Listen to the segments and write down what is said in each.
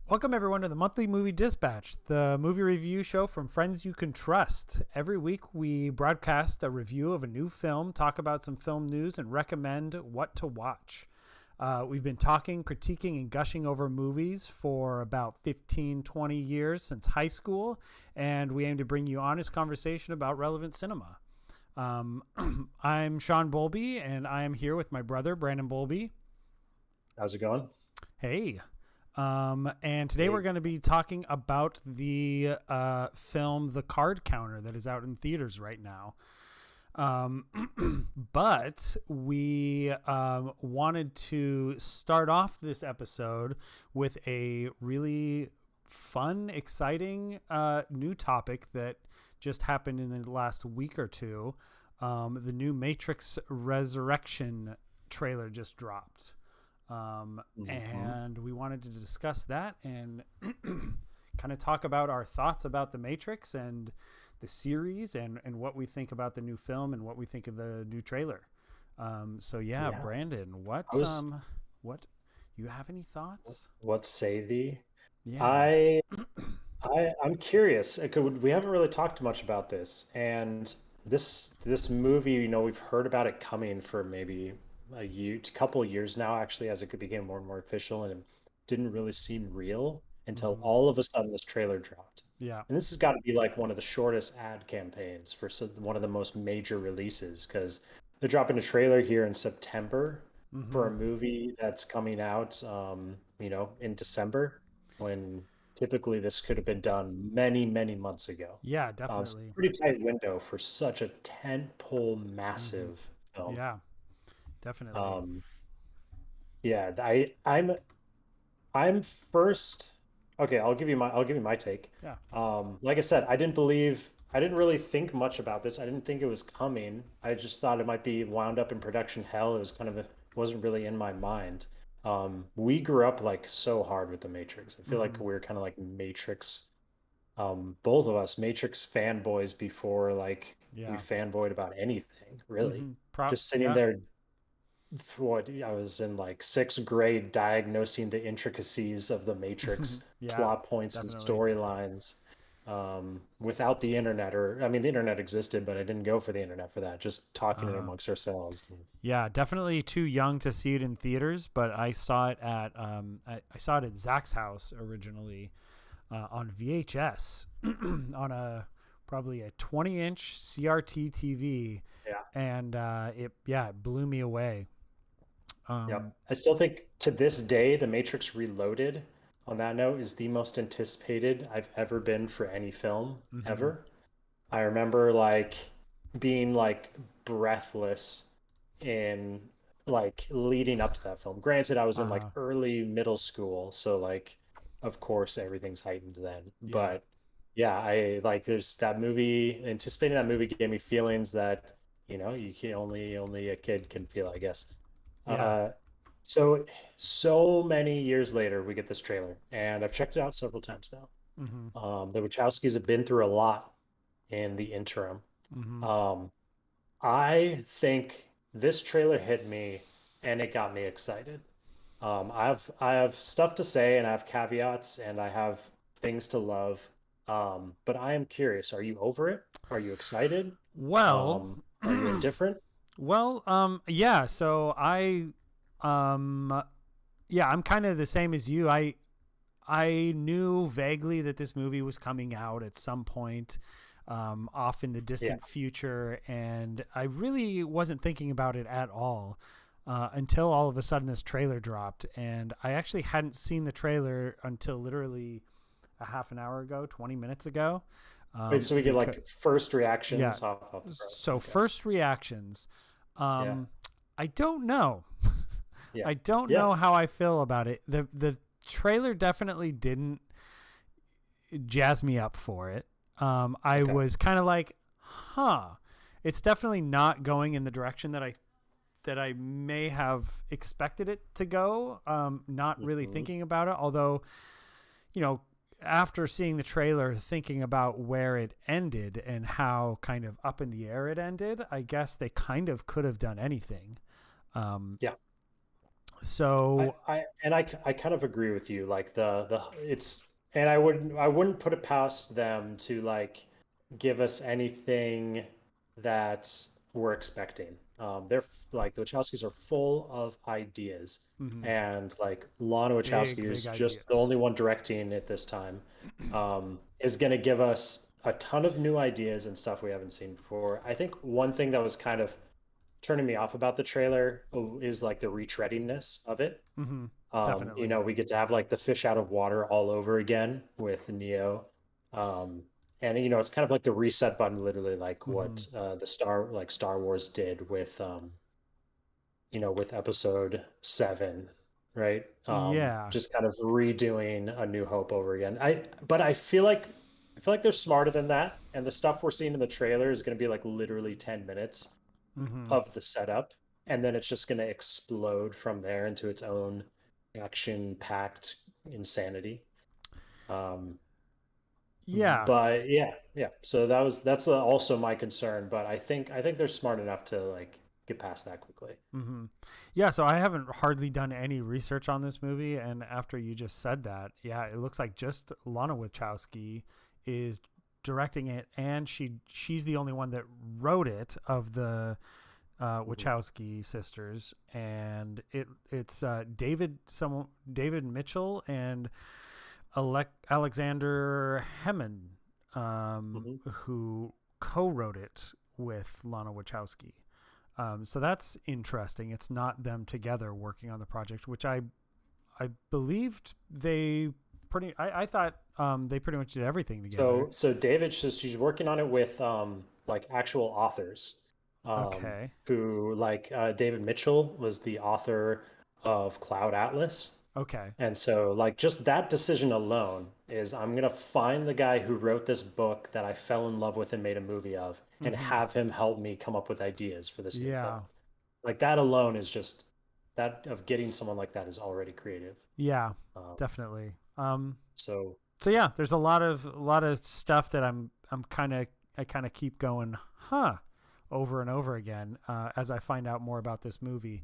Welcome, everyone, to the Monthly Movie Dispatch, the movie review show from friends you can trust. Every week, we broadcast a review of a new film, talk about some film news, and recommend what to watch. We've been talking, critiquing, and gushing over movies for about 15, 20 years since high school, and we aim to bring you honest conversation about relevant cinema. I'm Sean Bowlby, and I am here with my brother, Brandon Bowlby. How's it going? Hey. And today we're going to be talking about the film The Card Counter that is out in theaters right now. But we wanted to start off this episode with a really fun, exciting new topic that just happened in the last week or two. The new Matrix Resurrection trailer just dropped. And we wanted to discuss that and kind of talk about our thoughts about the Matrix and the series and what we think about the new film and what we think of the new trailer. Brandon, what you have any thoughts? What say thee? Yeah. I'm curious. We haven't really talked much about this, and this movie, we've heard about it coming for maybe a couple of years now, actually, as it became more and more official, and it didn't really seem real until all of a sudden this trailer dropped. Yeah. And this has got to be like one of the shortest ad campaigns for one of the most major releases, because they're dropping a trailer here in September for a movie that's coming out, in December, when typically this could have been done many, many months ago. Yeah, definitely. It's a pretty tight window for such a tentpole, massive film. Yeah. Definitely. I'm first. Okay, I'll give you my take. Yeah. Like I said, I didn't really think much about this. I didn't think it was coming. I just thought it might be wound up in production hell. It was wasn't really in my mind. We grew up like so hard with the Matrix. I feel like we're kind of like Matrix. Both of us Matrix fanboys before we fanboyed about anything, really. Just sitting there. I was in like sixth grade diagnosing the intricacies of the Matrix plot points and storylines without the internet, the internet existed, but I didn't go for the internet for that, just talking it amongst ourselves. Yeah, definitely too young to see it in theaters, but I saw it at Zach's house originally on VHS on probably a 20-inch CRT TV. And it blew me away. I still think to this day, The Matrix Reloaded, on that note, is the most anticipated I've ever been for any film ever. I remember being breathless in leading up to that film. Granted, I was in early middle school, so of course everything's heightened then. But I there's that movie. Anticipating that movie gave me feelings that you can only a kid can feel, I guess. So many years later, we get this trailer, and I've checked it out several times now. The Wachowskis have been through a lot in the interim. I think this trailer hit me, and it got me excited. I have stuff to say, and I have caveats, and I have things to love. But I am curious. Are you over it? Are you excited? Well, are you indifferent? Well, so I'm kind of the same as you. I knew vaguely that this movie was coming out at some point off in the distant future, and I really wasn't thinking about it at all until all of a sudden this trailer dropped, and I actually hadn't seen the trailer until literally a half an hour ago, 20 minutes ago. Wait, so we get first reactions off the So first reactions. I don't know. I don't know how I feel about it. The trailer definitely didn't jazz me up for it. I was kind of like, it's definitely not going in the direction that I may have expected it to go. Not really thinking about it, although, after seeing the trailer, thinking about where it ended and how kind of up in the air it ended, I guess they kind of could have done anything. So, I kind of agree with you. Like the it's and I wouldn't put it past them to like give us anything that we're expecting. They're like the Wachowskis are full of ideas, mhm, and like Lana Wachowski, big who's just the ideas. only one directing it this time, is going to give us a ton of new ideas and stuff we haven't seen before. I think one thing that was kind of turning me off about the trailer is like the retreadingness of it. Hmm. You Definitely. know, we get to have like the fish out of water all over again with Neo. Um, and you know, it's kind of like the reset button, literally like Hmm. what Star Wars did with you know, with episode 7, right? Yeah. Just kind of redoing A New Hope over again. But I feel like they're smarter than that. And the stuff we're seeing in the trailer is going to be like literally 10 minutes Hmm. of the setup, and then it's just going to explode from there into its own action-packed insanity. Um, Yeah. but yeah, yeah. So that's also my concern. But I think they're smart enough to like get past that quickly. Hmm. Yeah. So I haven't hardly done any research on this movie, and after you just said that, yeah, it looks like just Lana Wachowski is directing it, and she's the only one that wrote it of the Mhm. Wachowski sisters, and it's David Mitchell and Alexander Hemmon, Mhm. who co-wrote it with Lana Wachowski. So that's interesting. It's not them together working on the project, which I believed they pretty. I thought they pretty much did everything together. So David, she's working on it with like actual authors, Okay. who like David Mitchell was the author of Cloud Atlas. Okay. And so, like, just that decision alone is I'm gonna find the guy who wrote this book that I fell in love with and made a movie of, and Hmm. have him help me come up with ideas for this new film. Yeah. Like that alone is just that of getting someone like that is already creative. Yeah. Um, Definitely. so So yeah, there's a lot of stuff that I kind of keep going, huh, over and over again as I find out more about this movie.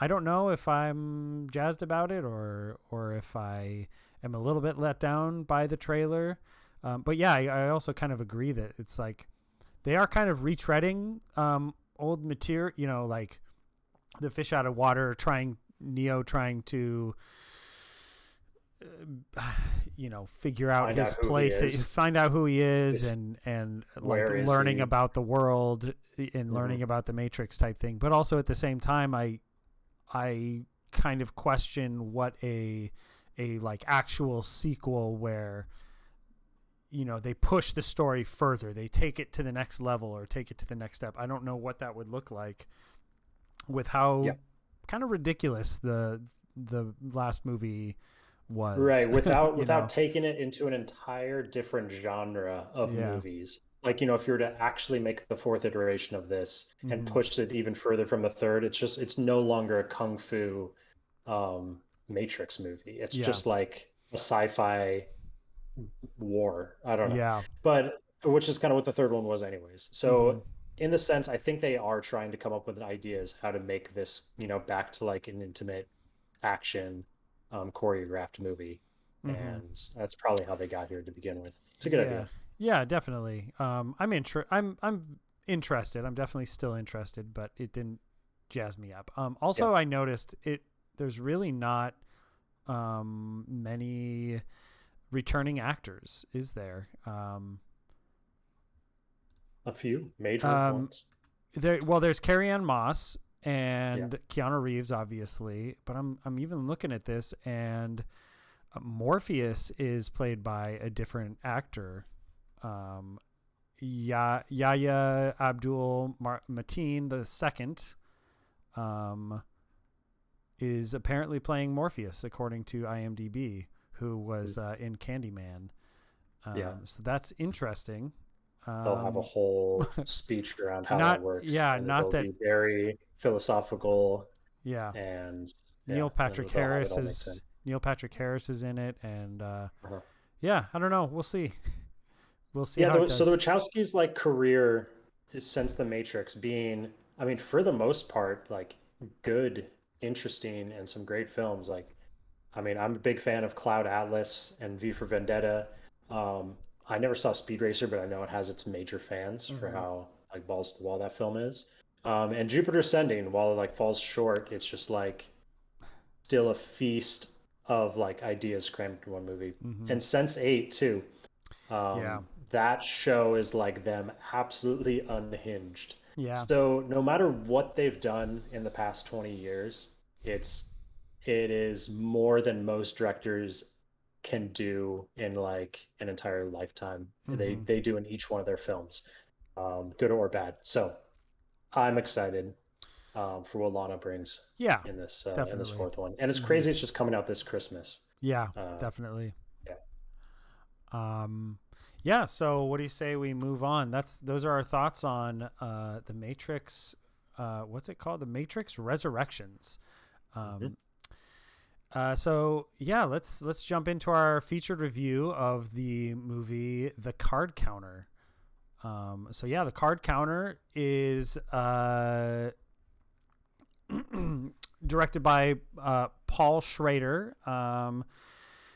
I don't know if I'm jazzed about it or if I am a little bit let down by the trailer. But yeah, I also kind of agree that it's like they are kind of retreading old material. You know, like the fish out of water, trying to figure out find his out who he place, is, find out who he is, is and like where is learning he? about the world and Hmm. learning about the Matrix type thing. But also at the same time, I kind of question what a like actual sequel where they push the story further, they take it to the next level or take it to the next step. I don't know what that would look like with how Yeah, kind of ridiculous the last movie was. right. you Without know taking it into an entire different genre of yeah. movies. Like, you know, if you were to actually make the fourth iteration of this and Hmm. push it even further from the third, it's no longer a kung fu Matrix movie. It's Yeah. just like a sci-fi war. I don't know. Yeah. But which is kind of what the third one was anyways. Hmm. So in the sense, I think they are trying to come up with ideas how to make this, you know, back to like an intimate action choreographed movie. Hmm. And that's probably how they got here to begin with. It's a good Yeah. idea. Yeah, definitely. I'm interested. I'm definitely still interested, but it didn't jazz me up. Yeah, Also I noticed there's really not many returning actors, is there? a few major Um ones. there's Carrie Ann Moss Yeah. and Keanu Reeves obviously, but I'm even looking at this, and Morpheus is played by a different actor. Um, Yahya Abdul Mateen the second um, is apparently playing Morpheus, according to IMDb, who was in Candyman. Yeah. So that's interesting. They'll have a Um, whole speech around how that not works, yeah, and not it'll that be very philosophical, yeah. and yeah, they'll have it all mixed in. Neil Patrick Harris is in it, and Uh-huh. yeah, I don't know. We'll see. We'll see Yeah, how it so the does. Wachowskis' like career since The Matrix being, I mean, for the most part, like good interesting and some great films. Like, I mean, I'm a big fan of Cloud Atlas and V for Vendetta. Um, I never saw Speed Racer, but I know it has its major fans for Mm-hmm. how like balls to the wall that film is. And Jupiter Ascending, while it like falls short, it's just like still a feast of like ideas crammed into one movie. Mm-hmm. And Sense8 too. Yeah. That show is like them absolutely unhinged. Yeah. So no matter what they've done in the past 20 years, it's it is more than most directors can do in like an entire lifetime. Mm-hmm. They do in each one of their films, good or bad. So I'm excited for what Lana brings Yeah, in this definitely. fourth one, and it's Mm-hmm. crazy. It's just coming out this Christmas. Yeah, Uh, definitely. yeah. Um, yeah. So, what do you say we move on? Those are our thoughts on the Matrix. What's it called? The Matrix Resurrections. Mhm. Um, so yeah, let's jump into our featured review of the movie The Card Counter. So yeah, The Card Counter is directed by Paul Schrader,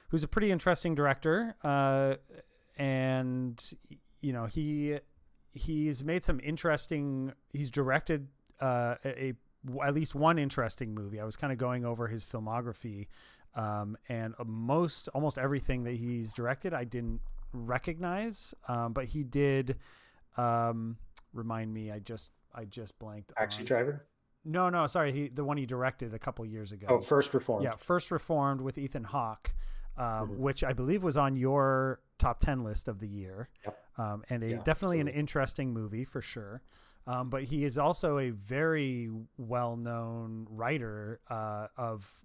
who's a pretty interesting director, and he's made some interesting. He's directed at least one interesting movie. I was kind of going over his filmography, and almost everything that he's directed I didn't recognize, but he did. Remind me, I just blanked Taxi on. Driver. No, sorry. The one he directed a couple years Oh, ago. First Yeah, Reformed. First Reformed with Ethan Hawke, Mhm. which I believe was on your top 10 list of the year, Yep. and Yeah, definitely an absolutely. interesting movie for sure. But he is also a very well-known writer of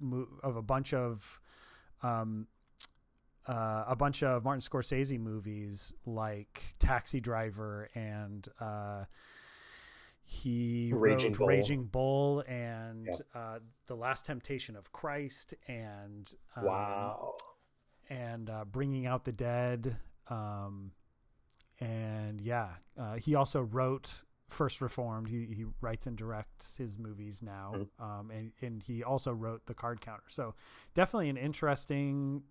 um, a bunch of Martin Scorsese movies like Taxi Driver, and he Raging wrote Bull. Raging Bull and Yep. The Last Temptation of Christ, Wow. and Bringing Out the Dead. And yeah, he also wrote First Reformed. He writes and directs his movies now, Mhm. and he also wrote The Card Counter. So definitely an interesting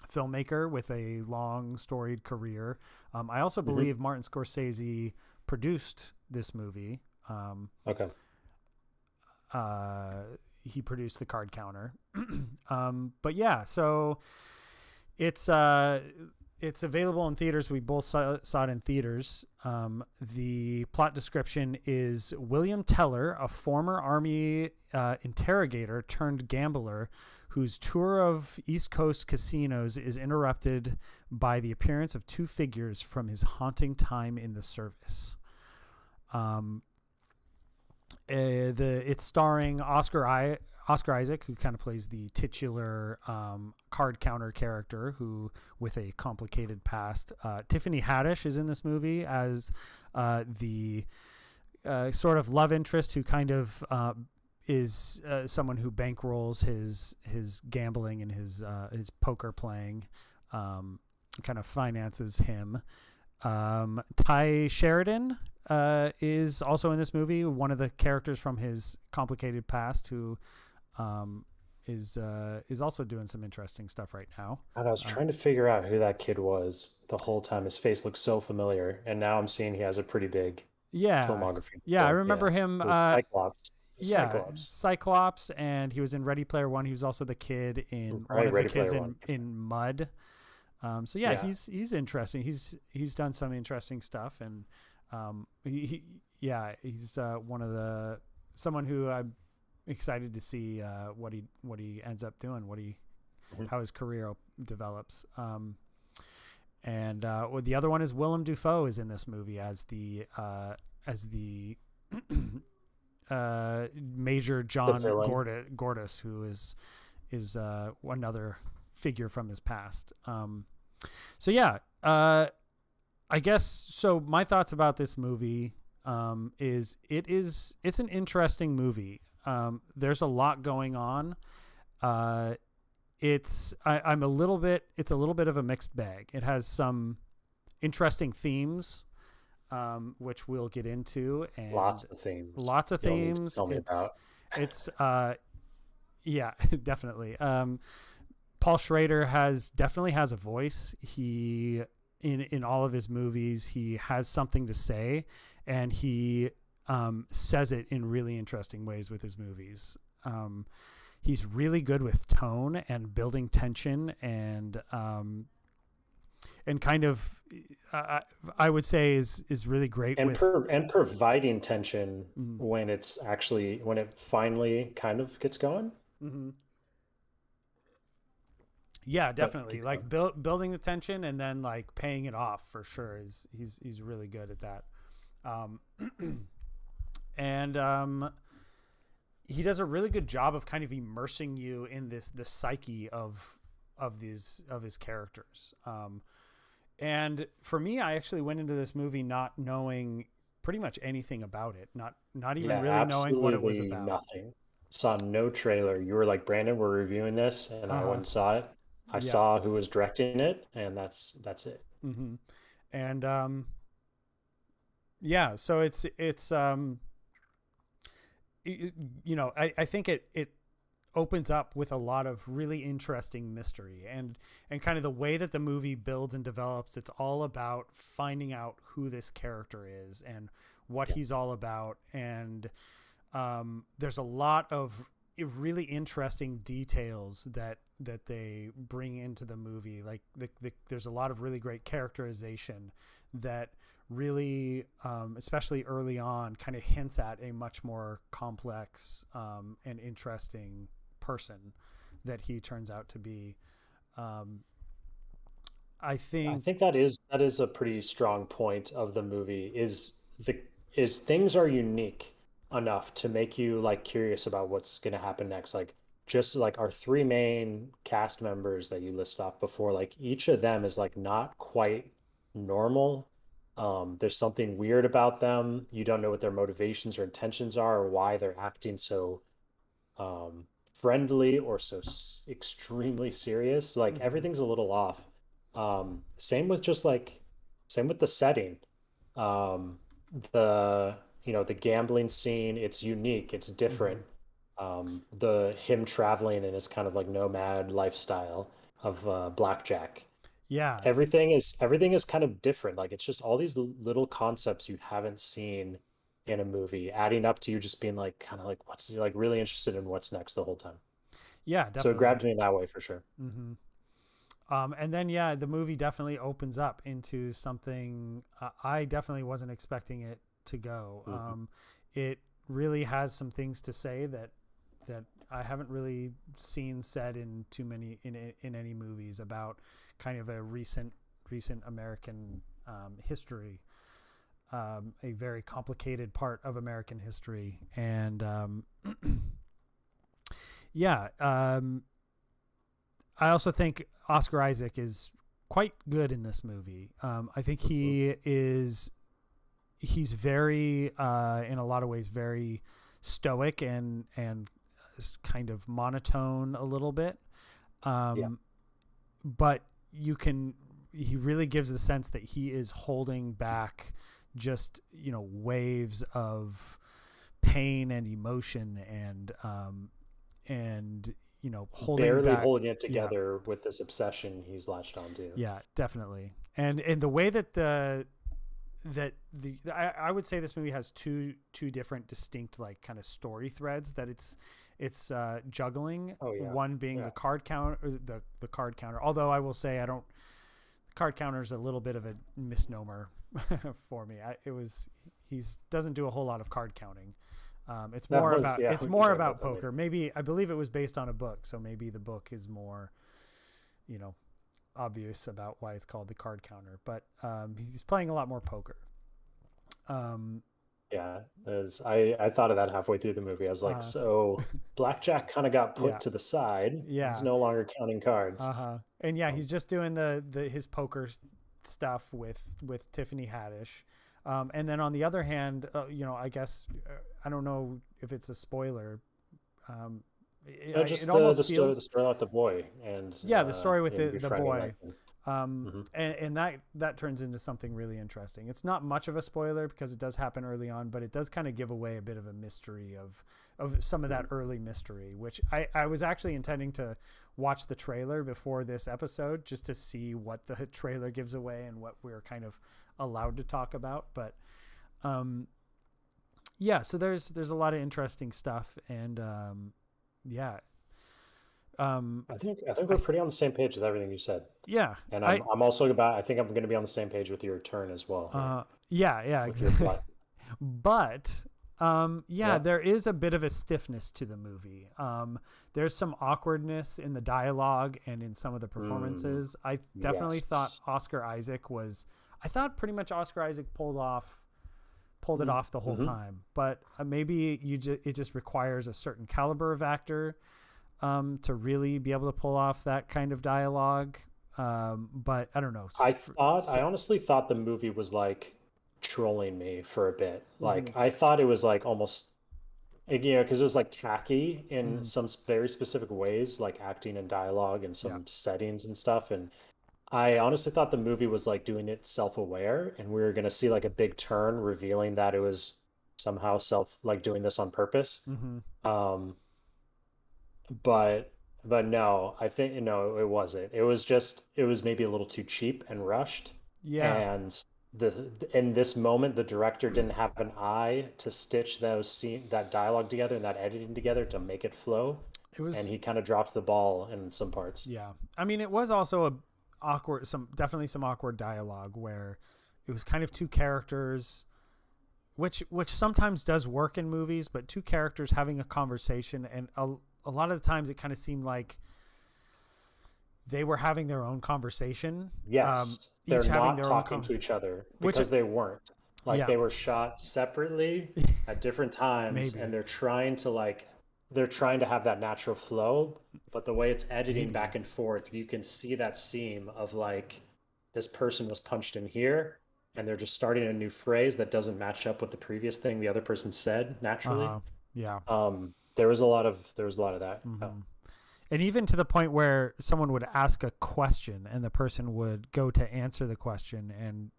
filmmaker with a long storied career. I also Mhm. believe Martin Scorsese produced this movie. Okay. He produced The Card Counter. But yeah, so it's available in theaters. We both saw it in theaters. The plot description is William Teller, a former Army interrogator turned gambler, whose tour of East Coast casinos is interrupted by the appearance of two figures from his haunting time in the service. It's starring Oscar Isaac, who kind of plays the titular card counter character, who with a complicated past. Tiffany Haddish is in this movie as the sort of love interest who kind of is someone who bankrolls his gambling and his poker playing, kind of finances him. Ty Sheridan is also in this movie, one of the characters from his complicated past, who is also doing some interesting stuff right now. And I was trying to figure out who that kid was the whole time. His face looked so familiar, and now I'm seeing he has a pretty big Yeah, filmography. yeah, I But yeah, remember him. it was Cyclops. It was Yeah, Cyclops. Cyclops, and he was in Ready Player One. He was also the kid in one Right, of the Ready kids Player One. in Mud. So yeah, Yeah. he's interesting. He's done some interesting stuff, and he's one of the someone who I'm excited to see what he ends up doing, Mhm. how his career develops. And the other one is Willem Dafoe is in this movie as the Major The John villain. Gordis, who is another figure from his past. So yeah, I guess so. My thoughts about this movie is it's an interesting movie. There's a lot going on. It's a little bit of a mixed bag. It has some interesting themes, which we'll get into, and Lots of themes. lots of You'll need to themes. tell me about. It's yeah, definitely. Paul Schrader definitely has a voice. He in all of his movies, he has something to say, and he says it in really interesting ways with his movies. He's really good with tone and building tension, and kind of I would say is really great and with and providing tension mm, when it finally kind of gets going. mm-hmm. Yeah, Yep, definitely. keep Like going. building the tension and then like paying it off for sure is he's really good at that. Um, and he does a really good job of kind of immersing you in the psyche of his characters. And for me, I actually went into this movie not knowing pretty much anything about it, not even Yeah, really knowing what it was absolutely about. nothing. Saw no trailer. You were like, Brandon, we're reviewing this, and Uh I went huh. and saw it. I Yeah. saw who was directing it, and that's it. Mm-hmm. And yeah, so you know, I think it opens up with a lot of really interesting mystery, and kind of the way that the movie builds and develops. It's all about finding out who this character is and what Yeah. he's all about. And there's a lot of really interesting details that they bring into the movie. Like there's a lot of really great characterization that really, especially early on, kind of hints at a much more complex and interesting person that he turns out to be. Um, I I think. think that is a pretty strong point of the movie is things are unique enough to make you like curious about what's going to happen next. Like just like our three main cast members that you list off before, like each of them is like not quite normal. There's something weird about them. You don't know what their motivations or intentions are or why they're acting so friendly or so extremely serious. Like Mhm, everything's a little off. Same with just like, same with the setting. Um, the, the gambling scene, it's unique, it's different. mhm. The him traveling in his kind of like nomad lifestyle of blackjack. Yeah. Everything is kind of different. Like it's just all these little concepts you haven't seen in a movie, adding up to you just being like kind of like what's you're like really interested in what's next the whole time. Yeah, So it definitely. grabbed me that way for sure. Hmm. And then, yeah, the movie definitely opens up into something I definitely wasn't expecting it to go. Mhm. It really has some things to say that I haven't really seen said in too many in any movies about kind of a recent American history, a very complicated part of American history, and yeah. I also think Oscar Isaac is quite good in this movie. I think Mhm. he's very in a lot of ways very stoic and kind of monotone a little bit. Yeah. Um, but you can he really gives the sense that he is holding back just waves of pain and emotion and holding Barely back. holding it Yeah. together with this obsession he's latched onto. Yeah, definitely. And the way that I would say this movie has two different distinct like kind of story threads that it's juggling. Oh yeah. One being Yeah. the card counter, or the card counter. Although I will say I don't. The card counter is a little bit of a misnomer for me. He's doesn't do a whole lot of card counting. It's That more was about yeah, it's we can more talk about about that later. poker. Maybe I believe it was based on a book, so maybe the book is more obvious about why it's called the card counter. But he's playing a lot more poker. Um, Yeah, as I thought of that halfway through the movie. I was like, uh, so blackjack kind of got put yeah, to the side. He's yeah, no longer counting cards. and yeah, Um, he's just doing the his poker stuff with Tiffany Haddish. And then on the other hand, I guess I don't know if it's a spoiler. Um, no, it just the almost the story the feels story about the boy and yeah, the story with him the befriending boy. like him. Hmm. And that turns into something really interesting. It's not much of a spoiler because it does happen early on, but it does kind of give away a bit of a mystery of some of that early mystery, which I was actually intending to watch the trailer before this episode just to see what the trailer gives away and what we're kind of allowed to talk about. But yeah, so there's a lot of interesting stuff, and yeah, I think I we're pretty on the same page with everything you said. yeah, And I I'm also about, I think I'm going to be on the same page with your turn as well here, yeah, yeah, with your butt. but yeah, Yeah. there is a bit of a stiffness to the movie. There's some awkwardness in the dialogue and in some of the Mm, performances. I definitely thought yes. Oscar Isaac was. I thought pretty much Oscar Isaac pulled it off the whole Mm-hmm. time, but maybe it just requires a certain caliber of actor to really be able to pull off that kind of dialogue. But I don't know. I honestly thought the movie was like trolling me for a bit. Mm-hmm, Like, I thought it was like almost, because it was like tacky in mm-hmm, some very specific ways, like acting and dialogue and yeah. some settings and stuff. And I honestly thought the movie was like doing it self-aware, and we were gonna see like a big turn revealing that it was somehow like doing this on purpose. Mm-hmm. Um, but no, I think no, it wasn't. It was maybe a little too cheap and rushed. Yeah. And in this moment, the director didn't have an eye to stitch that dialogue together and that editing together to make it flow. It And was he kind of dropped the ball in some parts. Yeah. I mean, it was also a awkward definitely some awkward dialogue where it was kind of two characters which sometimes does work in movies, but two characters having a conversation, and a lot of the times it kind of seemed like they were having their own conversation, Yes, they're each having not their own talking to each other which because they weren't. Like, yeah, they were shot separately at different times, and maybe they're trying to have that natural flow, but the way it's editing maybe back and forth, you can see that seam of like this person was punched in here and they're just starting a new phrase that doesn't match up with the previous thing the other person said naturally. uh-huh, yeah. There was a lot of that. Hmm. And even to the point where someone would ask a question and the person would go to answer the question, and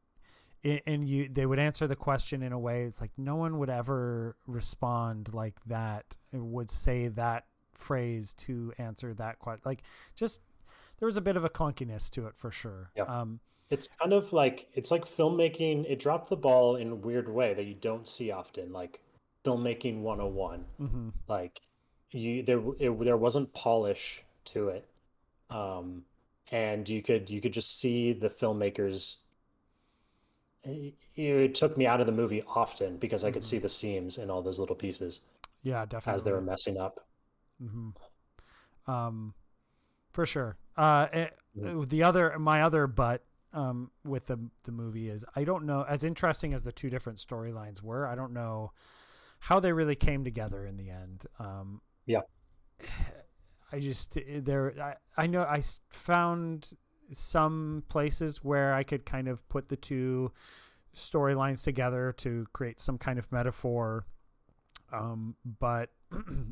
they would answer the question in a way it's like no one would ever respond like that, would say that phrase to answer that question, like just there was a bit of a clunkiness to it for sure. Yeah. It's kind of like it's like filmmaking. It dropped the ball in a weird way that you don't see often, like filmmaking 101. Mm-hmm. Like, there wasn't polish to it, um, and you could just see the filmmakers. It took me out of the movie often because I could Mm-hmm. see the seams in all those little pieces Yeah, as they were definitely. messing up. Mm-hmm. um for sure. Mm. The other my other but with the movie is I don't know, as interesting as the two different storylines were, I don't know how they really came together in the end. Yeah, I just I know found some places where I could kind of put the two storylines together to create some kind of metaphor, but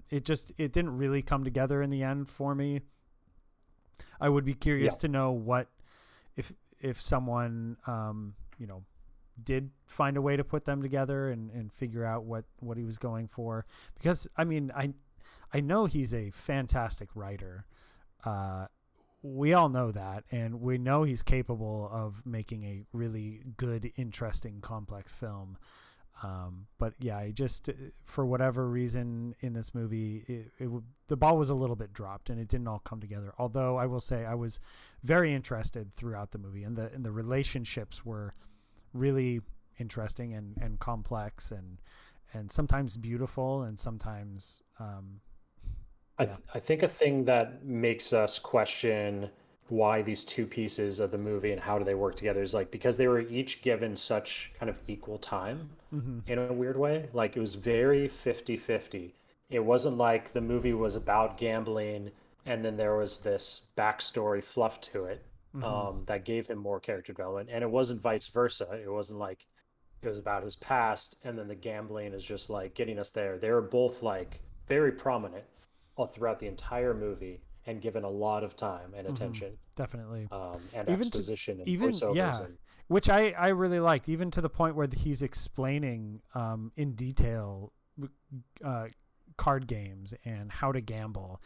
it didn't really come together in the end for me. I would be yeah. curious to know what if someone did find a way to put them together and figure out what he was going for, because I mean I know he's a fantastic writer. Uh, we all know that, and we know he's capable of making a really good, interesting, complex film. But yeah, I just for whatever reason in this movie, the ball was a little bit dropped, and it didn't all come together. Although I will say I was very interested throughout the movie, and the relationships were really interesting and complex and sometimes beautiful and sometimes yeah. I think a thing that makes us question why these two pieces of the movie and how do they work together is like because they were each given such kind of equal time Mm-hmm. in a weird way. Like, it was very 50-50. It wasn't like the movie was about gambling and then there was this backstory fluff to it, Mm-hmm. that gave him more character development. And it wasn't vice versa. It wasn't like it was about his past and then the gambling is just like getting us there. They were both like very prominent all throughout the entire movie. and given a lot of time and attention, Definitely. and Even to exposition and even voiceovers yeah, and which I really liked, even to the point where he's explaining in detail uh, card games and how to gamble,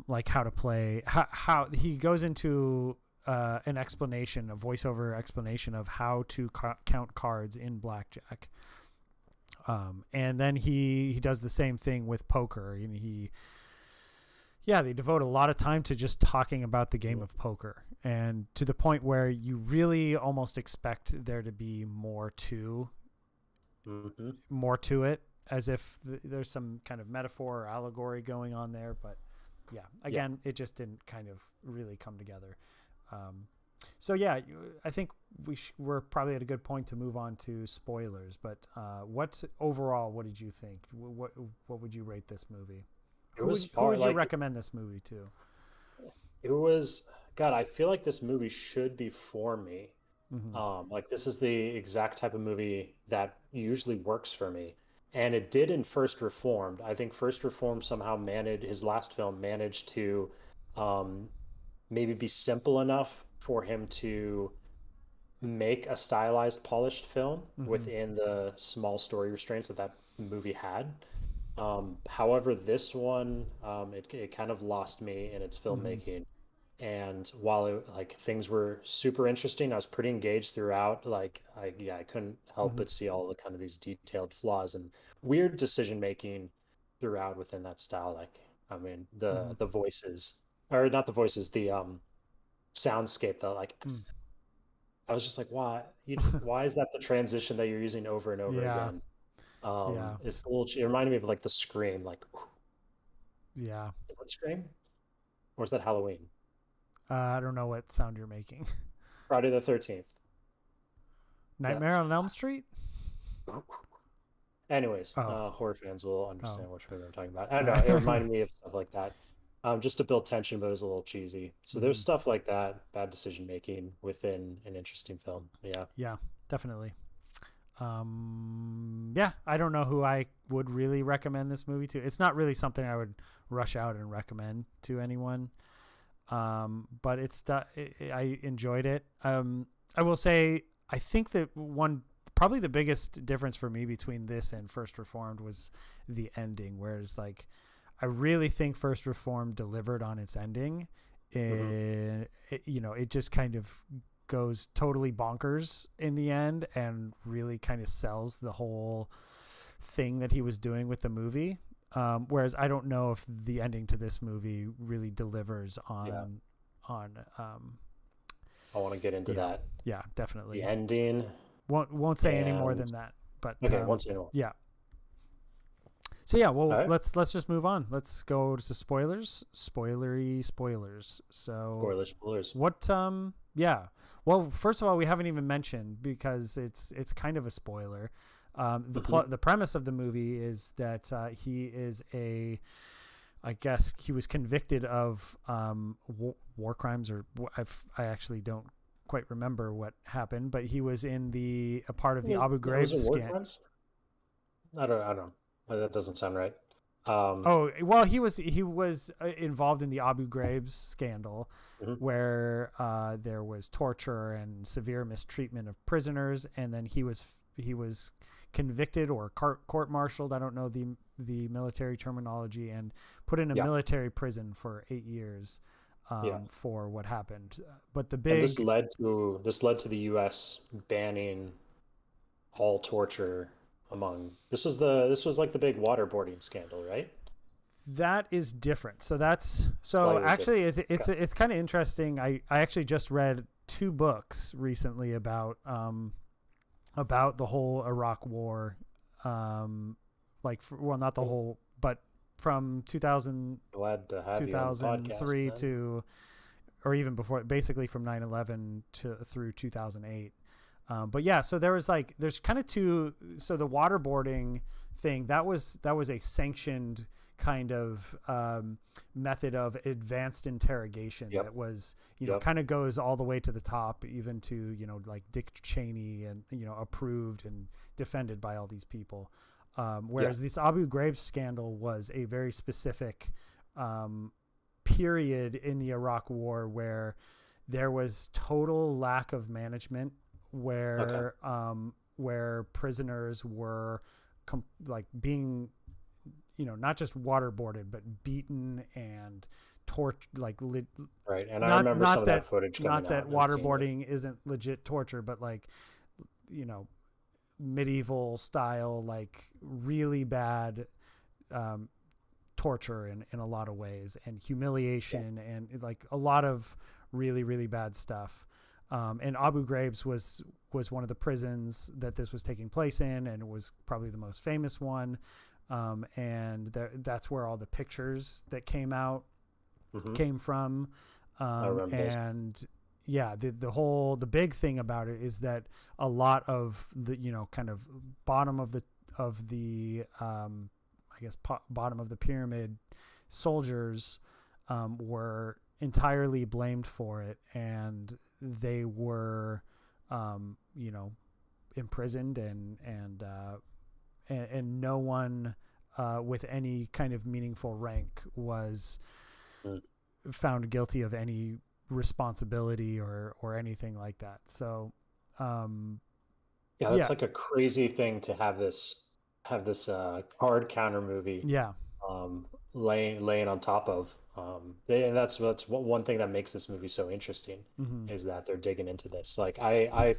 like how to play, how he goes into an explanation, a voiceover explanation of how to count cards in blackjack. And then he does the same thing with poker, and they devote a lot of time to just talking about the game of poker, and to the point where you really almost expect there to be more to it, as if there's some kind of metaphor or allegory going on there. But again, it just didn't kind of really come together. So I think we're probably at a good point to move on to spoilers. But what did you think? What would you rate this movie? Who would you recommend this movie to? It was, God, I feel like this movie should be for me. Like this is the exact type of movie that usually works for me. And it did in First Reformed. I think First Reformed somehow his last film managed to maybe be simple enough for him to make a stylized, polished film within the small story restraints that movie had. However, this one, it kind of lost me in its filmmaking. And while things were super interesting, I was pretty engaged throughout. I couldn't help but see all the kind of these detailed flaws and weird decision making throughout within that style. I mean, the voices, or not the voices, the soundscape. I was just like, why is that the transition that you're using over and over again? It's a little. It reminded me of like the Scream. Is that Scream, or is that Halloween? I don't know what sound you're making. Friday the 13th. Nightmare on Elm Street. Anyways, horror fans will understand which movie I'm talking about. I don't know. It reminded me of stuff like that. Just to build tension, but it was a little cheesy. So there's stuff like that, bad decision making within an interesting film. Yeah, definitely. I don't know who I would really recommend this movie to. It's not really something I would rush out and recommend to anyone. But I enjoyed it. I will say, I think that probably the biggest difference for me between this and First Reformed was the ending. Whereas I really think First Reformed delivered on its ending. It just kind of goes totally bonkers in the end and really kind of sells the whole thing that he was doing with the movie. Whereas I don't know if the ending to this movie really delivers on. I want to get into that. Yeah, definitely. The ending. Won't say any more than that. But okay, won't say more. Yeah. So right. let's just move on. Let's go to spoilers. Spoilers. So spoilers. What? Well, first of all, we haven't even mentioned, because it's kind of a spoiler. The premise of the movie is that he is I guess he was convicted of war crimes, or I actually don't quite remember what happened, but he was in a part of the Abu Ghraib scandal. I don't know. That doesn't sound right. He was involved in the Abu Ghraib scandal, where there was torture and severe mistreatment of prisoners, and then he was convicted or court-martialed, I don't know the military terminology, and put in a military prison for 8 years for what happened. But this led to the U.S. banning all torture this was like the big waterboarding scandal, right? That is different. So actually it's kind of interesting. I actually just read 2 books recently about the whole Iraq war, not the whole, but from 2003 to, or even before, basically from 9/11 through 2008. So there's kind of 2. So the waterboarding thing, that was a sanctioned kind of method of advanced interrogation that was kind of goes all the way to the top, even to Dick Cheney, and approved and defended by all these people, whereas this Abu Ghraib scandal was a very specific period in the Iraq War where there was total lack of management, where where prisoners were like being, not just waterboarded, but beaten and like right. And I remember some of that footage coming out. Not that waterboarding isn't legit torture, but like, medieval style, like really bad torture in a lot of ways, and humiliation, and like a lot of really, really bad stuff. And Abu Ghraib was one of the prisons that this was taking place in, and it was probably the most famous one. And that's where all the pictures that came out came from. I remember and those. Yeah, the big thing about it is that a lot of the, kind of bottom of the I guess bottom of the pyramid soldiers were entirely blamed for it, and they were imprisoned, and no one with any kind of meaningful rank was found guilty of any responsibility or anything like that. So that's like a crazy thing to have this card counter movie laying on top of, and that's one thing that makes this movie so interesting, is that they're digging into this. Like I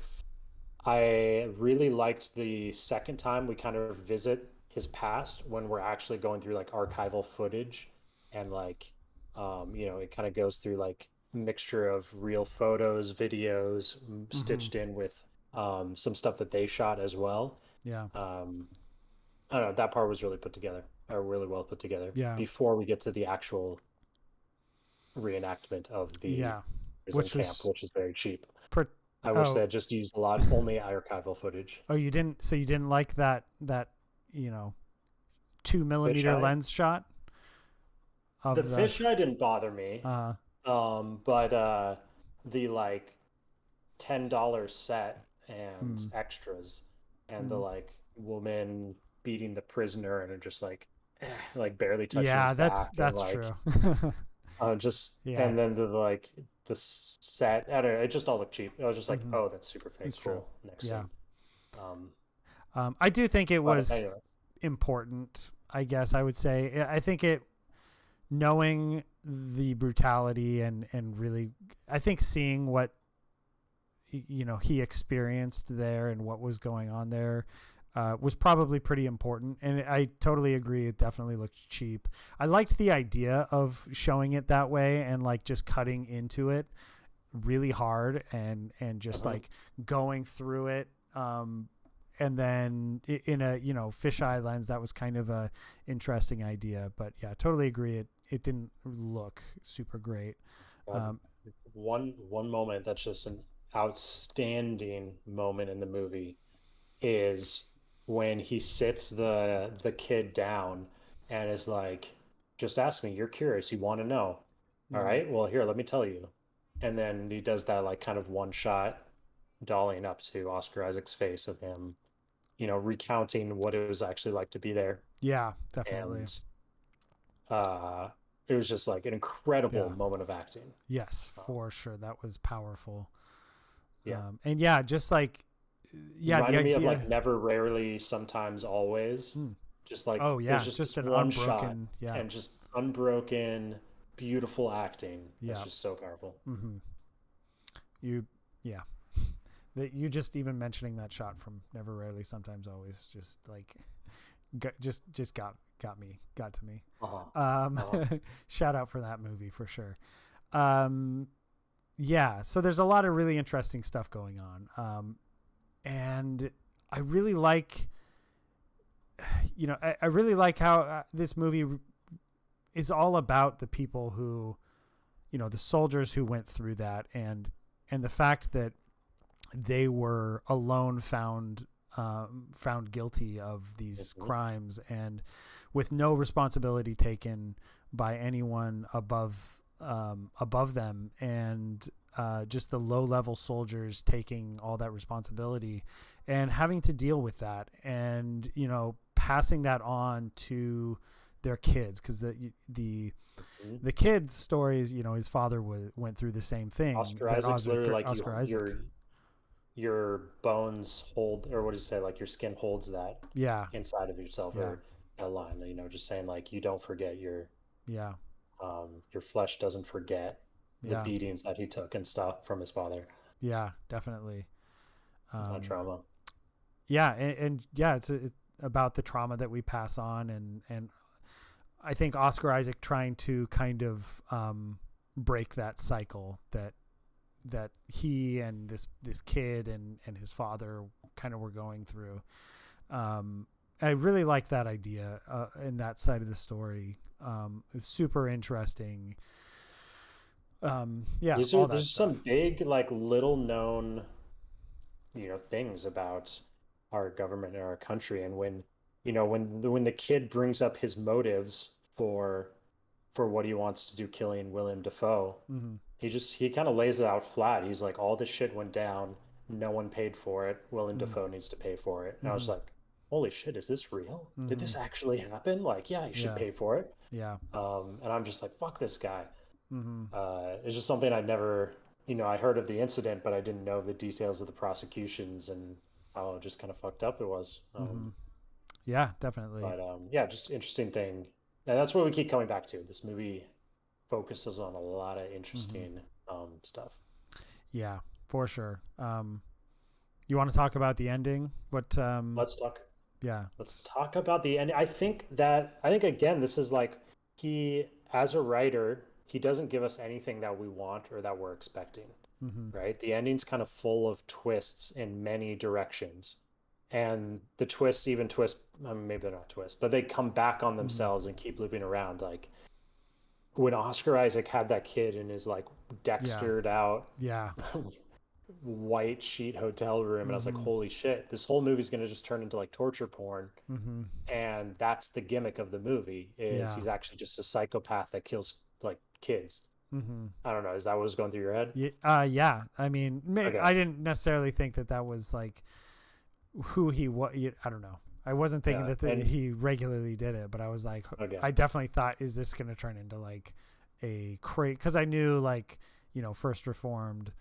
really liked the second time we kind of visit his past, when we're actually going through like archival footage, and like it kind of goes through like mixture of real photos, videos, stitched in with some stuff that they shot as well. I don't know, that part was really really well put together, before we get to the actual reenactment of the prison camp, which is very cheap. I wish they had just used only archival footage. Oh, you didn't? So you didn't like that 2mm lens shot? The fisheye didn't bother me. But the like $10 set and extras, and the like woman beating the prisoner and just like barely touching his back. That's like, true. And then the set, I don't know, it just all looked cheap. I was just like, oh, that's super fake. It's cool. True. Next scene. I do think it was important, I guess I would say. I think knowing the brutality and really, I think seeing what he experienced there and what was going on there was probably pretty important. And I totally agree, it definitely looked cheap. I liked the idea of showing it that way, and like just cutting into it really hard, and just like going through it, and then in a fisheye lens. That was kind of a interesting idea. But yeah, totally agree, it didn't look super great. One moment that's just an outstanding moment in the movie is when he sits the kid down and is like, just ask me, you're curious, you want to know. All right, well, here, let me tell you. And then he does that like kind of one shot dollying up to Oscar Isaac's face of him, recounting what it was actually like to be there. Yeah, definitely. And it was just like an incredible moment of acting. Yes, for sure. That was powerful. And yeah, just like, reminded me of like Never, Rarely, Sometimes, Always. Just like, there's just an one shot, and just unbroken, beautiful acting. It's just so powerful. You just even mentioning that shot from Never, Rarely, Sometimes, Always, just like got to me. Shout out for that movie for sure. So there's a lot of really interesting stuff going on, and I really like I really like how this movie is all about the people who, the soldiers who went through that, and the fact that they were alone found guilty of these crimes, and with no responsibility taken by anyone above them, and just the low-level soldiers taking all that responsibility and having to deal with that, and passing that on to their kids, because the Mhm. the kid's stories, his father went through the same thing. Oscar that Isaac's literally like Oscar Isaac. your bones hold, or what does it say? Like your skin holds that Yeah. inside of yourself, Yeah. or a line, just saying like you don't forget Yeah. your flesh doesn't forget the Yeah. beatings that he took and stuff from his father. Yeah, definitely. That trauma. Yeah. And yeah, it's about the trauma that we pass on. And I think Oscar Isaac trying to kind of break that cycle that he and this kid and his father kind of were going through. I really like that idea in that side of the story. It's super interesting. Yeah, There's some big like little known things about our government and our country, and when the kid brings up his motives for what he wants to do, killing William Dafoe, Mm-hmm. he kind of lays it out flat. He's like, all this shit went down, no one paid for it, William Mm-hmm. Dafoe needs to pay for it. And I was Mm-hmm. like, holy shit, is this real? Did Mm-hmm. this actually happen? Like, yeah, you should Yeah. pay for it. Yeah. And I'm just like, fuck this guy. Mm-hmm. It's just something I'd never, I heard of the incident, but I didn't know the details of the prosecutions and how just kind of fucked up it was. Mm-hmm. Yeah, definitely. But yeah, just interesting thing. And that's what we keep coming back to. This movie focuses on a lot of interesting stuff. Yeah, for sure. You want to talk about the ending? What? Let's talk. Yeah. Let's talk about the ending. I think again, this is like he, as a writer, he doesn't give us anything that we want or that we're expecting. Mm-hmm. Right? The ending's kind of full of twists in many directions. And the twists even twist, maybe they're not twists, but they come back on themselves and keep looping around. Like when Oscar Isaac had that kid in his like Dextered out white sheet hotel room, and I was like, holy shit, this whole movie's gonna just turn into like torture porn. And that's the gimmick of the movie, is he's actually just a psychopath that kills like kids. I don't know, is that what was going through your head? Yeah, I mean, Okay. I didn't necessarily think that was like who he was. I don't know, I wasn't thinking that he regularly did it, but I was like, I definitely thought, is this going to turn into like a crate? Because I knew, like, First Reformed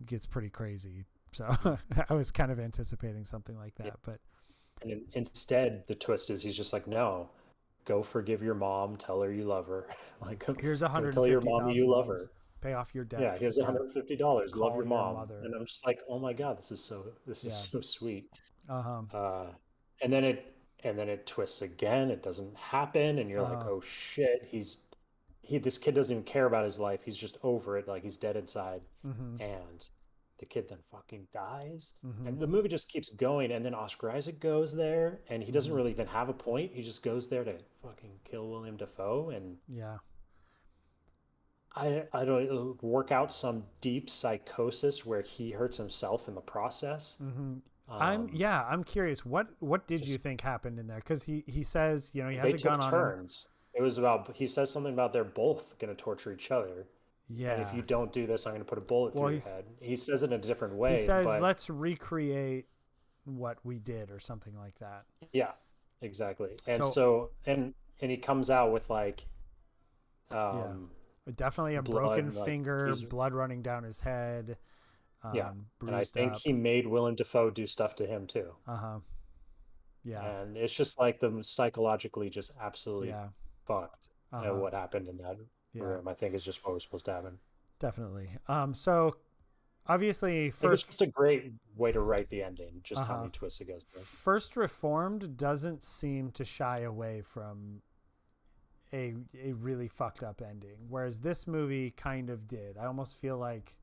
gets pretty crazy, so I was kind of anticipating something like that. But and instead, the twist is he's just like, no, go forgive your mom, tell her you love her. Like, here's $150,000. Tell your mom you love her. Pay off your debts. Yeah, here's $150. Love your mom. mother. And I'm just like, oh my god, this is so sweet. And then it twists again. It doesn't happen, and you're like, oh shit, this kid doesn't even care about his life. He's just over it, like he's dead inside. And the kid then fucking dies, and the movie just keeps going. And then Oscar Isaac goes there, and he doesn't really even have a point. He just goes there to fucking kill William Dafoe, and I don't work out some deep psychosis where he hurts himself in the process. I'm curious. What did you think happened in there? Because he says, he has a gun on him. It was he says something about they're both going to torture each other. Yeah. And if you don't do this, I'm going to put a bullet through your head. He says it in a different way. He says, let's recreate what we did, or something like that. Yeah, exactly. And and he comes out with like, definitely a broken finger, blood running down his head. And I think he made Willem Dafoe do stuff to him too. Yeah. And it's just like them psychologically just absolutely fucked at what happened in that room. I think is just what was supposed to happen. Definitely. So obviously, it's just a great way to write the ending, just how many twists it goes through. First Reformed doesn't seem to shy away from a really fucked up ending, whereas this movie kind of did. I almost feel like,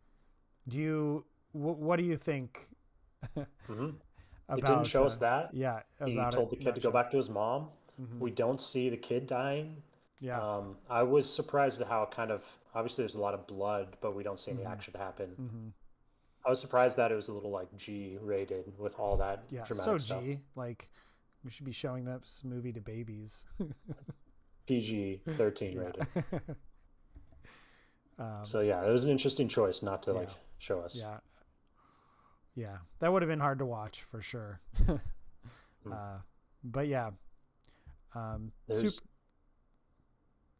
what do you think? It didn't show us that. Yeah, he told the kid to go back to his mom. We don't see the kid dying. Yeah. I was surprised at how kind of, obviously there's a lot of blood, but we don't see any action happen. I was surprised that it was a little like G rated with all that dramatic stuff. G, like we should be showing this movie to babies. PG-13 rated. So yeah, it was an interesting choice not to like show us. Yeah, that would have been hard to watch for sure. But yeah,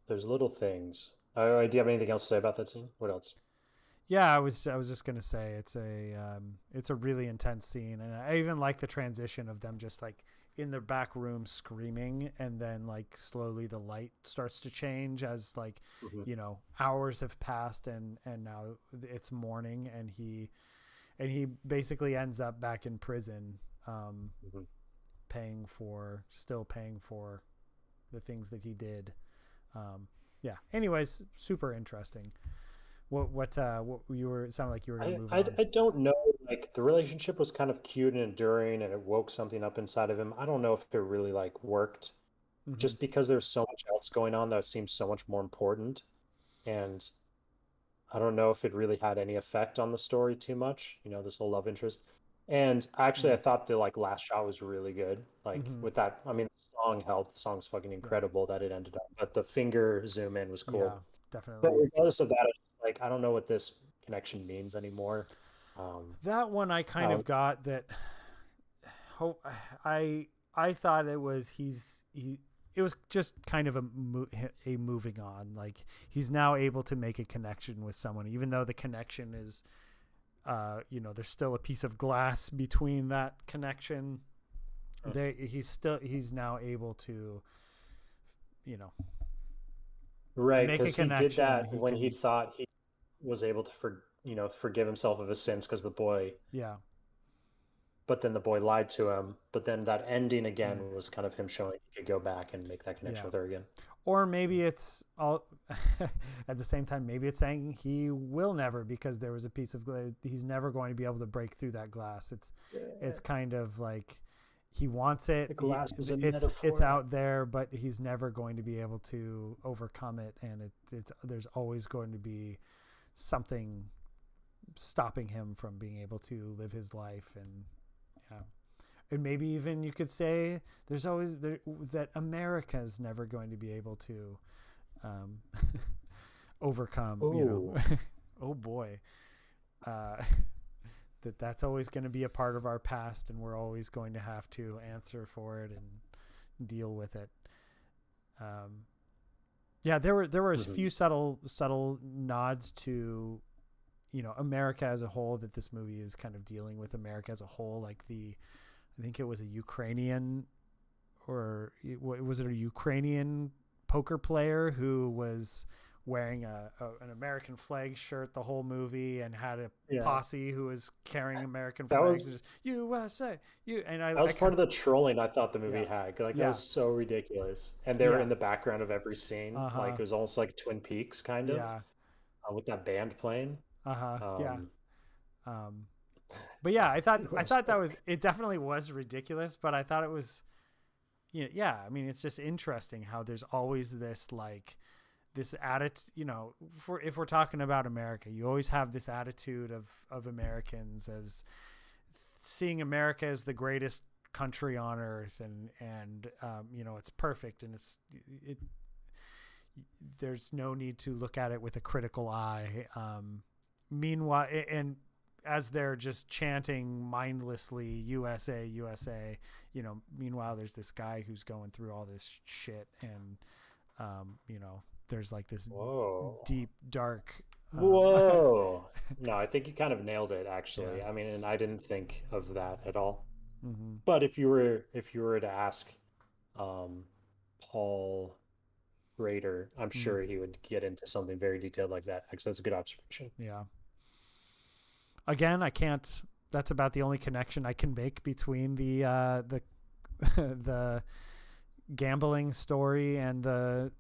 There's little things. Do you have anything else to say about that scene? What else? Yeah, I was just gonna say it's a really intense scene, and I even like the transition of them just like in the back room screaming, and then like slowly the light starts to change as like Hmm. hours have passed, and now it's morning, and he basically ends up back in prison, um, Hmm. still paying for the things that he did. Yeah. Anyways, super interesting. What you were, it sounded like you were going to I, move I on. I don't know. Like the relationship was kind of cute and enduring, and it woke something up inside of him. I don't know if it really like worked, Hmm. just because there's so much else going on that seems so much more important, and I don't know if it really had any effect on the story too much, this whole love interest. And actually, I thought the like last shot was really good. Like Hmm. with that, I mean, the song helped. The song's fucking Yeah. incredible that it ended up, but the finger zoom in was Yeah, cool. But definitely. regardless of that, it's like I don't know what this connection means anymore. That one I kind I of don't. got that. Hope I thought he it was just kind of a moving on. Like he's now able to make a connection with someone, even though the connection is, there's still a piece of glass between that connection. He's now able to, you know, Right, make a because he did connection. that He when he can, thought he was able to forgive himself of his sins because the boy. yeah. But then the boy lied to him. But then that ending Mm, again was kind of him showing he could go back and make that connection yeah. with her again. Or maybe it's all at the same time. Maybe it's saying he will never, because there was a piece of glass. He's never going to be able to break through that glass. It's Yeah, kind of like he wants it. the glass is a It's metaphor. out there, but he's never going to be able to overcome it. And it's there's always going to be something stopping him from being able to live his life. And yeah, and maybe even you could say there's always that America's never going to be able to, um, overcome. Oh, Oh boy, uh, that's always going to be a part of our past, and we're always going to have to answer for it and deal with it. Um, yeah, there were a hmm, few subtle nods to, America as a whole, that this movie is kind of dealing with America as a whole, like I think it was a Ukrainian, or was it a Ukrainian poker player who was wearing an American flag shirt the whole movie, and had a yeah. posse who was carrying American That flags, and was just USA, you, and that was part of the trolling I thought the movie yeah, had. Like that yeah, was so ridiculous. And they were yeah, in the background of every scene. Like uh-huh, it was almost like Twin Peaks kind of, yeah, with that band playing. uh-huh, yeah. Um, um but yeah, it I was thought that was, it definitely was ridiculous, but I thought it was, yeah, I mean, it's just interesting how there's always this like this attitude, if we're talking about America, you always have this attitude of Americans as seeing America as the greatest country on earth, and it's perfect, and it there's no need to look at it with a critical eye. Meanwhile, and as they're just chanting mindlessly USA USA, meanwhile there's this guy who's going through all this shit, and there's like this whoa. deep dark, um, Whoa. No, I think you kind of nailed it yeah. actually. I mean, and I didn't think of that at all. Hmm. But if you were to ask um Paul Schrader, I'm Mm, sure he would get into something very detailed like that. Actually, that's a good observation. yeah. Again, I can't. That's about the only connection I can make between the the gambling story and the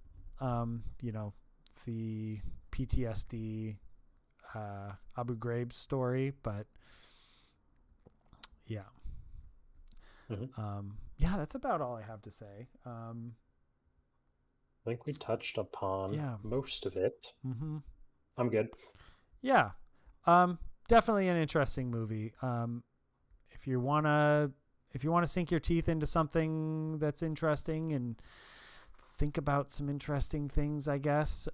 PTSD, Abu Ghraib story. But yeah, Hmm. yeah, that's about all I have to say. I think we touched upon Yeah. most of it. Hmm. I'm good. Yeah. Um, Definitely an interesting movie. If you wanna sink your teeth into something that's interesting and think about some interesting things, I guess,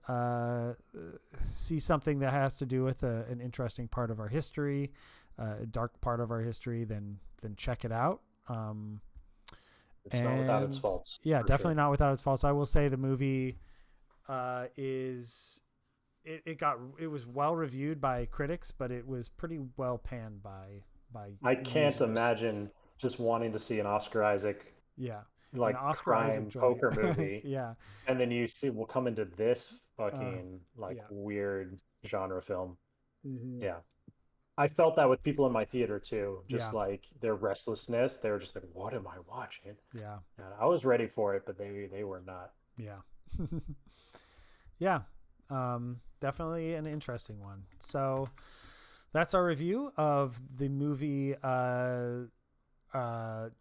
see something that has to do with an interesting part of our history, a dark part of our history, then check it out. It's not without its And faults, yeah, for definitely sure. not without its faults. I will say the movie, is it was well reviewed by critics, but it was pretty well panned by I can't users. imagine just wanting to see an Oscar Isaac Yeah, an like Oscar Isaac crime joint. poker movie, Yeah, and then you see we'll come into this fucking like yeah. weird genre film. Hmm. Yeah. I felt that with people in my theater too, just Yeah, like their restlessness. They were just like, "What am I watching?" yeah, And I was ready for it, but they were not. yeah. Yeah, definitely an interesting one. So that's our review of the movie.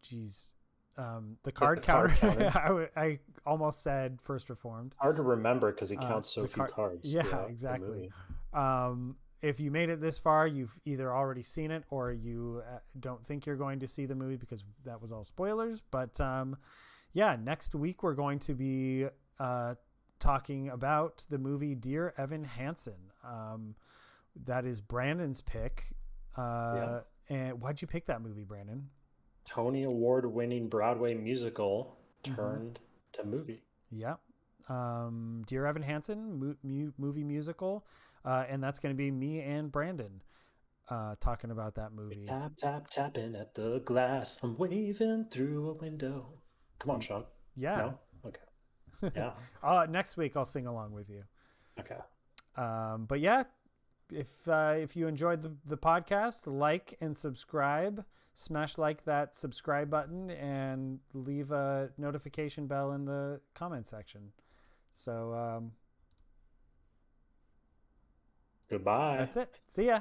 Geez, the Like Card the card Counter. counter. I almost said First Reformed. Hard to remember because he counts so The few card. cards Yeah, throughout the exactly. movie. If you made it this far, you've either already seen it or you don't think you're going to see the movie because that was all spoilers. But yeah, next week we're going to be talking about the movie Dear Evan Hansen. That is Brandon's pick. Yeah. And why'd you pick that movie, Brandon? Tony Award winning Broadway musical Mm-hmm. turned to movie. Yeah. Dear Evan Hansen, movie musical. And that's going to be me and Brandon talking about that movie. Tap, tap, tapping at the glass. I'm waving through a window. Come on, Sean. Yeah. No? Okay. Yeah. Next week I'll sing along with you. Okay. But yeah, if you enjoyed the podcast, like and subscribe. Smash like that subscribe button and leave a notification bell in the comment section. So Goodbye. that's it. See ya.